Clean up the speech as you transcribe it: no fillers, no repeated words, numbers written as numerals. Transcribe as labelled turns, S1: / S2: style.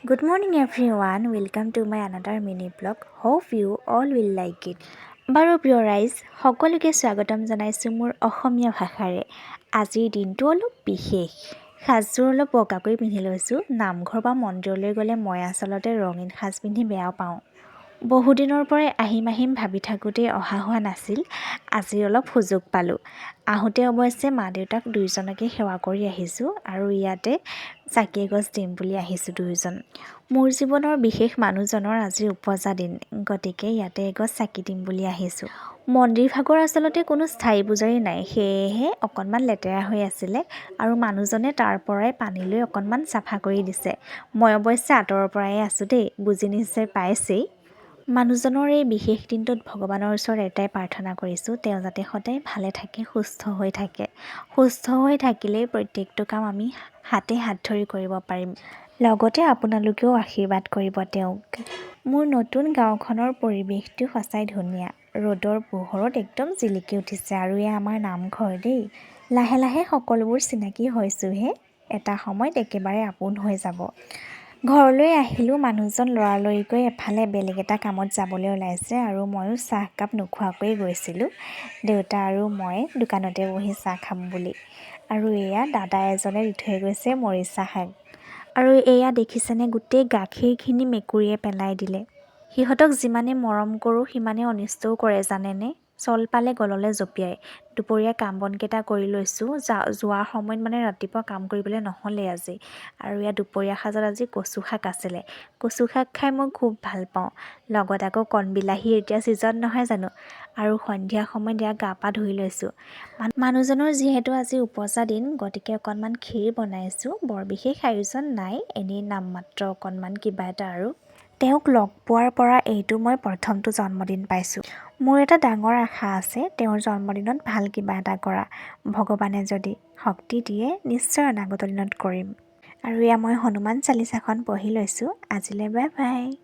S1: Good morning everyone, welcome to my another mini blog. Hope you all will like it. বাৰু প্ৰিয় ৰাইজ, সকলোকে স্বাগতম জনাইছোঁ মোৰ অসমীয়া ভাষাৰে। আজিৰ দিনটো অলপ বিশেষ। সাজযোৰ অলপ বগাকৈ পিন্ধি লৈছোঁ। নামঘৰ বা মন্দিৰলৈ গ'লে মই আচলতে ৰঙীন সাজ পিন্ধি বেয়া পাওঁ। বহুদিনৰ পৰাই আহিম ভাবি থাকোঁতেই অহা হোৱা নাছিল। আজি অলপ সুযোগ পালোঁ। আহোঁতে অৱশ্যে মা দেউতাক দুয়োজনকে সেৱা কৰি আহিছোঁ আৰু ইয়াতে চাকি এগছ দিম বুলি আহিছোঁ দুয়োজন। মোৰ জীৱনৰ বিশেষ মানুহজনৰ আজি উপজা দিন, গতিকে ইয়াতে এগছ চাকি দিম বুলি আহিছোঁ। মন্দিৰ ভাগৰ আচলতে কোনো স্থায়ী পূজাৰী নাই, সেয়েহে অকণমান লেতেৰা হৈ আছিলে আৰু মানুহজনে তাৰ পৰাই পানী লৈ অকণমান চাফা কৰি দিছে। মই অৱশ্যে আঁতৰৰ পৰাই আছোঁ দেই, বুজি নিশ্চয় পাইছেই। মানুহজনৰ এই বিশেষ দিনটোত ভগৱানৰ ওচৰত এটাই প্ৰাৰ্থনা কৰিছোঁ, তেওঁ যাতে সদায় ভালে থাকে, সুস্থ হৈ থাকে। সুস্থ হৈ থাকিলেই প্ৰত্যেকটো কাম আমি হাতে হাত ধৰি কৰিব পাৰিম। লগতে আপোনালোকেও আশীৰ্বাদ কৰিব তেওঁক। মোৰ নতুন গাঁওখনৰ পৰিৱেশটো সঁচাই ধুনীয়া। ৰ'দৰ পোহৰত একদম জিলিকি উঠিছে আৰু এয়া আমাৰ নামঘৰ দেই। লাহে লাহে সকলোবোৰ চিনাকি হৈছোঁহে, এটা সময়ত একেবাৰে আপোন হৈ যাব। ঘৰলৈ আহিলোঁ, মানুহজন লৰালৰিকৈ এফালে বেলেগ এটা কামত যাবলৈ ওলাইছে আৰু ময়ো চাহকাপ নোখোৱাকৈয়ে গৈছিলোঁ। দেউতা আৰু মই দোকানতে বহি চাহ খাম বুলি। আৰু এয়া দাদা এজনে দি থৈ গৈছে মৰিচা শাক। আৰু এয়া দেখিছেনে, গোটেই গাখীৰখিনি মেকুৰীয়ে পেলাই দিলে। সিহঁতক যিমানে মৰম কৰোঁ সিমানে অনিষ্টও কৰে জানেনে। চল পালে গললৈ জঁপিয়াই। দুপৰীয়া কাম বনকেইটা কৰি লৈছোঁ। যোৱাৰ সময়ত ৰাতিপুৱা কাম কৰিবলৈ নহ'লে আজি। আৰু ইয়াত দুপৰীয়া সাজত আজি কচু শাক আছিলে। কচু শাক খাই মই খুব ভাল পাওঁ। লগত আকৌ কণবিলাহী এতিয়া ছিজন নহয় জানো। আৰু সন্ধিয়া সময়ত এয়া গা পা ধুই লৈছোঁ। মানুহজনৰ যিহেতু আজি উপজা দিন, গতিকে অকণমান ক্ষীৰ বনাইছোঁ। বৰ বিশেষ আয়োজন নাই, এনেই নামমাত্ৰ অকণমান কিবা এটা আৰু। তেওঁক লগ পোৱাৰ পৰা এইটো মই প্ৰথমটো জন্মদিন পাইছোঁ। মোৰ এটা ডাঙৰ আশা আছে, তেওঁৰ জন্মদিনত ভাল কিবা এটা কৰা। ভগৱানে যদি শক্তি দিয়ে নিশ্চয় অনাগত দিনত কৰিম। আৰু এয়া মই হনুমান চালিচাখন পঢ়ি লৈছোঁ। আজিলৈ বাই বাই।